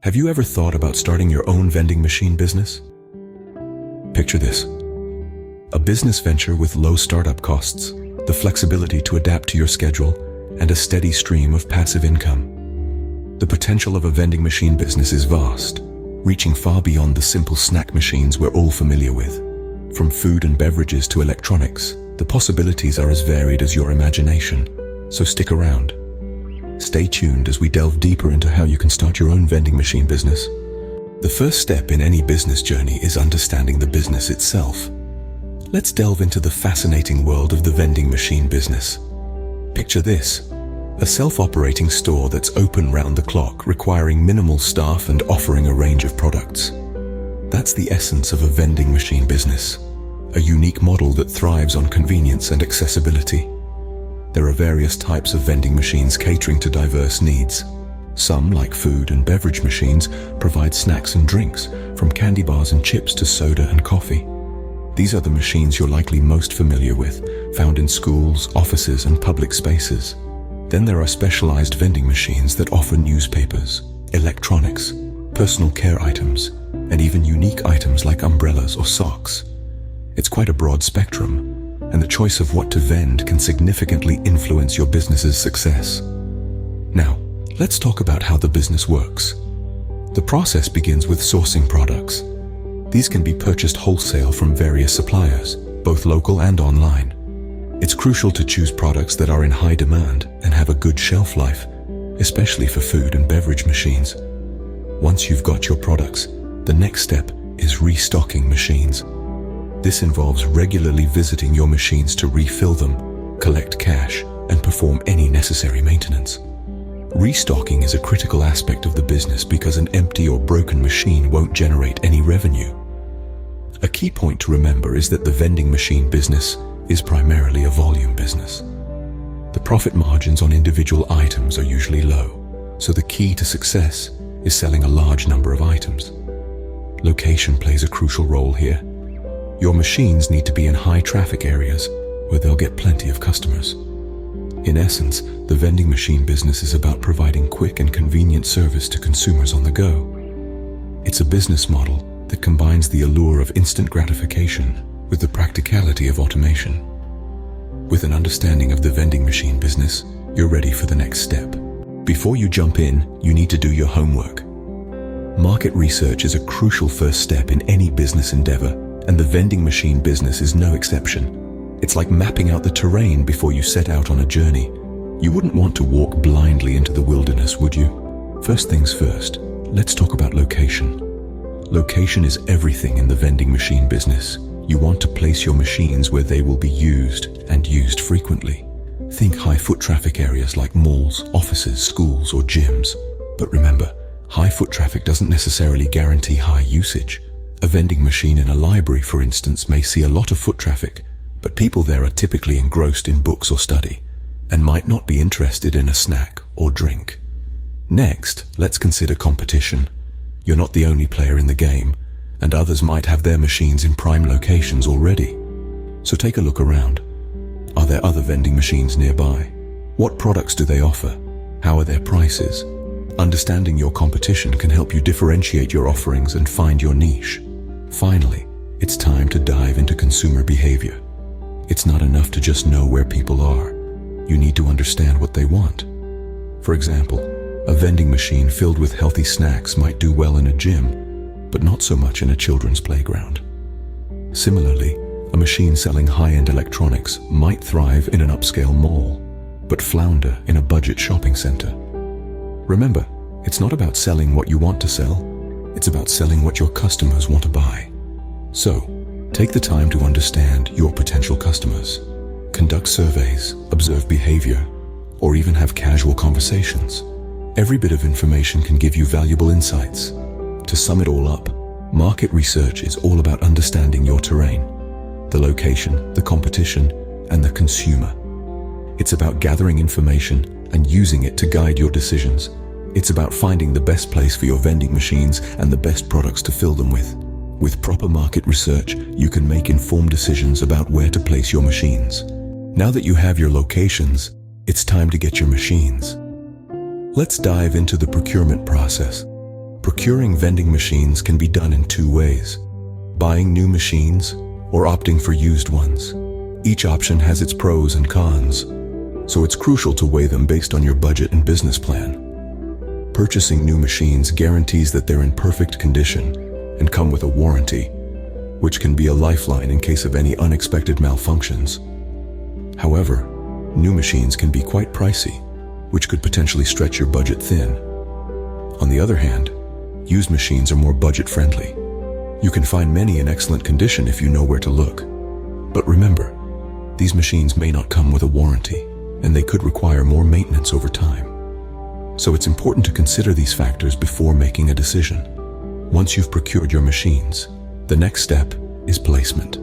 Have you ever thought about starting your own vending machine business? Picture this: a business venture with low startup costs, the flexibility to adapt to your schedule, and a steady stream of passive income. The potential of a vending machine business is vast, reaching far beyond the simple snack machines we're all familiar with. From food and beverages to electronics, the possibilities are as varied as your imagination, so stick around. Stay tuned as we delve deeper into how you can start your own vending machine business. The first step in any business journey is understanding the business itself. Let's delve into the fascinating world of the vending machine business. Picture this: a self-operating store that's open round the clock, requiring minimal staff and offering a range of products. That's the essence of a vending machine business, a unique model that thrives on convenience and accessibility. There are various types of vending machines catering to diverse needs. Some, like food and beverage machines, provide snacks and drinks, from candy bars and chips to soda and coffee. These are the machines you're likely most familiar with, found in schools, offices, and public spaces. Then there are specialized vending machines that offer newspapers, electronics, personal care items, and even unique items like umbrellas or socks. It's quite a broad spectrum, and the choice of what to vend can significantly influence your business's success. Now, let's talk about how the business works. The process begins with sourcing products. These can be purchased wholesale from various suppliers, both local and online. It's crucial to choose products that are in high demand and have a good shelf life, especially for food and beverage machines. Once you've got your products, the next step is restocking machines. This involves regularly visiting your machines to refill them, collect cash, and perform any necessary maintenance. Restocking is a critical aspect of the business because an empty or broken machine won't generate any revenue. A key point to remember is that the vending machine business is primarily a volume business. The profit margins on individual items are usually low, so the key to success is selling a large number of items. Location plays a crucial role here. Your machines need to be in high traffic areas where they'll get plenty of customers. In essence, the vending machine business is about providing quick and convenient service to consumers on the go. It's a business model that combines the allure of instant gratification with the practicality of automation. With an understanding of the vending machine business, you're ready for the next step. Before you jump in, you need to do your homework. Market research is a crucial first step in any business endeavor, and the vending machine business is no exception. It's like mapping out the terrain before you set out on a journey. You wouldn't want to walk blindly into the wilderness, would you? First things first, let's talk about location. Location is everything in the vending machine business. You want to place your machines where they will be used, and used frequently. Think high foot traffic areas like malls, offices, schools, or gyms. But remember, high foot traffic doesn't necessarily guarantee high usage. A vending machine in a library, for instance, may see a lot of foot traffic, but people there are typically engrossed in books or study, and might not be interested in a snack or drink. Next, let's consider competition. You're not the only player in the game, and others might have their machines in prime locations already. So take a look around. Are there other vending machines nearby? What products do they offer? How are their prices? Understanding your competition can help you differentiate your offerings and find your niche. Finally, it's time to dive into consumer behavior. It's not enough to just know where people are. You need to understand what they want. For example, a vending machine filled with healthy snacks might do well in a gym, but not so much in a children's playground. Similarly, a machine selling high-end electronics might thrive in an upscale mall, but flounder in a budget shopping center. Remember, it's not about selling what you want to sell. It's about selling what your customers want to buy. So, take the time to understand your potential customers. Conduct surveys, observe behavior, or even have casual conversations. Every bit of information can give you valuable insights. To sum it all up, market research is all about understanding your terrain, the location, the competition, and the consumer. It's about gathering information and using it to guide your decisions. It's about finding the best place for your vending machines and the best products to fill them with. With proper market research, you can make informed decisions about where to place your machines. Now that you have your locations, it's time to get your machines. Let's dive into the procurement process. Procuring vending machines can be done in two ways: buying new machines or opting for used ones. Each option has its pros and cons, so it's crucial to weigh them based on your budget and business plan. Purchasing new machines guarantees that they're in perfect condition and come with a warranty, which can be a lifeline in case of any unexpected malfunctions. However, new machines can be quite pricey, which could potentially stretch your budget thin. On the other hand, used machines are more budget-friendly. You can find many in excellent condition if you know where to look. But remember, these machines may not come with a warranty, and they could require more maintenance over time. So it's important to consider these factors before making a decision. Once you've procured your machines, the next step is placement.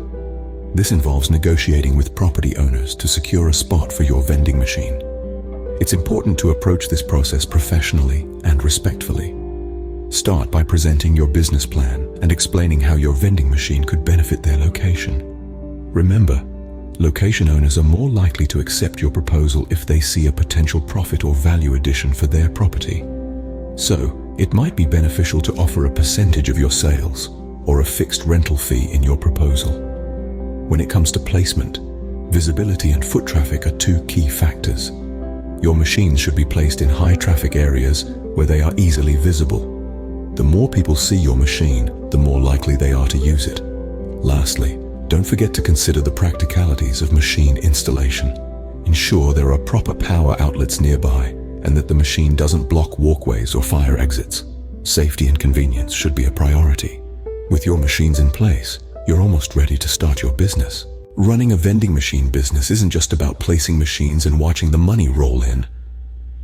This involves negotiating with property owners to secure a spot for your vending machine. It's important to approach this process professionally and respectfully. Start by presenting your business plan and explaining how your vending machine could benefit their location. Remember, location owners are more likely to accept your proposal if they see a potential profit or value addition for their property. So, it might be beneficial to offer a percentage of your sales or a fixed rental fee in your proposal. When it comes to placement, visibility and foot traffic are two key factors. Your machines should be placed in high traffic areas where they are easily visible. The more people see your machine, the more likely they are to use it. Lastly, don't forget to consider the practicalities of machine installation. Ensure there are proper power outlets nearby and that the machine doesn't block walkways or fire exits. Safety and convenience should be a priority. With your machines in place, you're almost ready to start your business. Running a vending machine business isn't just about placing machines and watching the money roll in.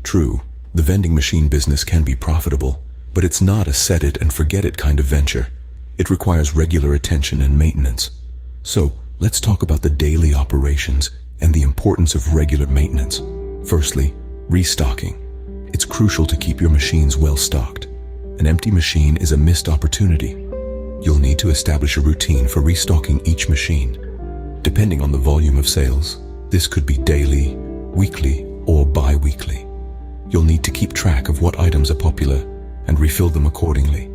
True, the vending machine business can be profitable, but it's not a set-it-and-forget-it kind of venture. It requires regular attention and maintenance. So, let's talk about the daily operations and the importance of regular maintenance. Firstly, restocking. It's crucial to keep your machines well stocked. An empty machine is a missed opportunity. You'll need to establish a routine for restocking each machine. Depending on the volume of sales, this could be daily, weekly, or bi-weekly. You'll need to keep track of what items are popular and refill them accordingly.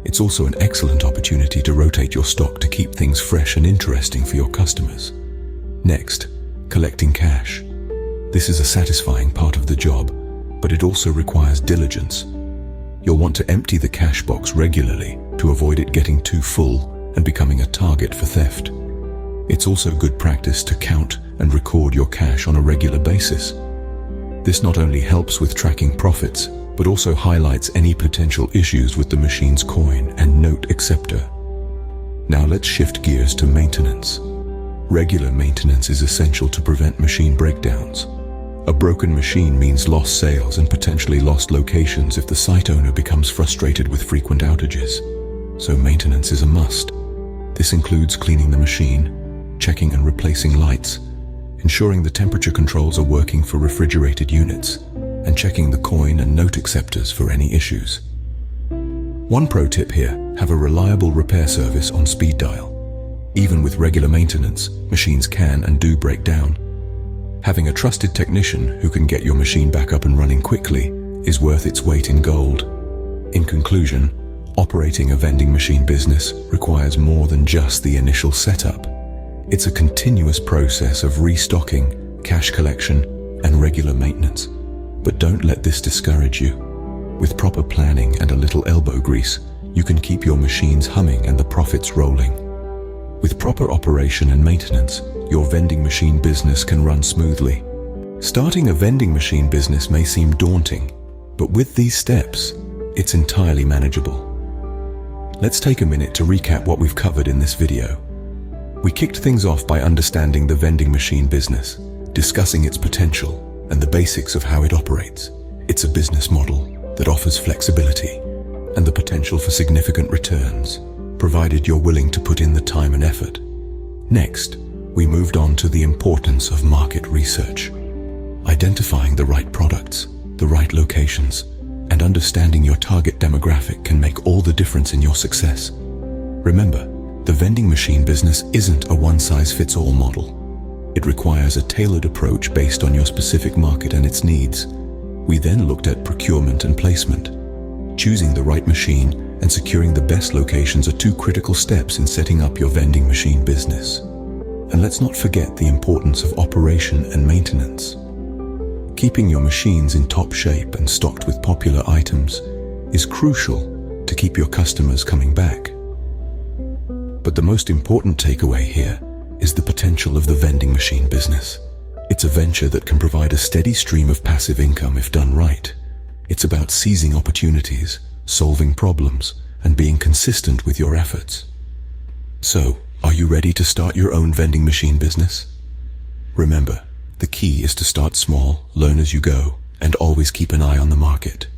It's also an excellent opportunity to rotate your stock to keep things fresh and interesting for your customers. Next, collecting cash. This is a satisfying part of the job, but it also requires diligence. You'll want to empty the cash box regularly to avoid it getting too full and becoming a target for theft. It's also good practice to count and record your cash on a regular basis. This not only helps with tracking profits, but also highlights any potential issues with the machine's coin and note acceptor. Now let's shift gears to maintenance. Regular maintenance is essential to prevent machine breakdowns. A broken machine means lost sales and potentially lost locations if the site owner becomes frustrated with frequent outages. So maintenance is a must. This includes cleaning the machine, checking and replacing lights, ensuring the temperature controls are working for refrigerated units, and checking the coin and note acceptors for any issues. One pro tip here, have a reliable repair service on speed dial. Even with regular maintenance, machines can and do break down. Having a trusted technician who can get your machine back up and running quickly is worth its weight in gold. In conclusion, operating a vending machine business requires more than just the initial setup. It's a continuous process of restocking, cash collection, and regular maintenance. But don't let this discourage you. With proper planning and a little elbow grease, you can keep your machines humming and the profits rolling. With proper operation and maintenance, your vending machine business can run smoothly. Starting a vending machine business may seem daunting, but with these steps, it's entirely manageable. Let's take a minute to recap what we've covered in this video. We kicked things off by understanding the vending machine business, discussing its potential, and the basics of how it operates. It's a business model that offers flexibility and the potential for significant returns, provided you're willing to put in the time and effort. Next, we moved on to the importance of market research. Identifying the right products, the right locations, and understanding your target demographic can make all the difference in your success. Remember, the vending machine business isn't a one-size-fits-all model. It requires a tailored approach based on your specific market and its needs. We then looked at procurement and placement. Choosing the right machine and securing the best locations are two critical steps in setting up your vending machine business. And let's not forget the importance of operation and maintenance. Keeping your machines in top shape and stocked with popular items is crucial to keep your customers coming back. But the most important takeaway here is the potential of the vending machine business. It's a venture that can provide a steady stream of passive income if done right. It's about seizing opportunities, solving problems, and being consistent with your efforts. So, are you ready to start your own vending machine business? Remember, the key is to start small, learn as you go, and always keep an eye on the market.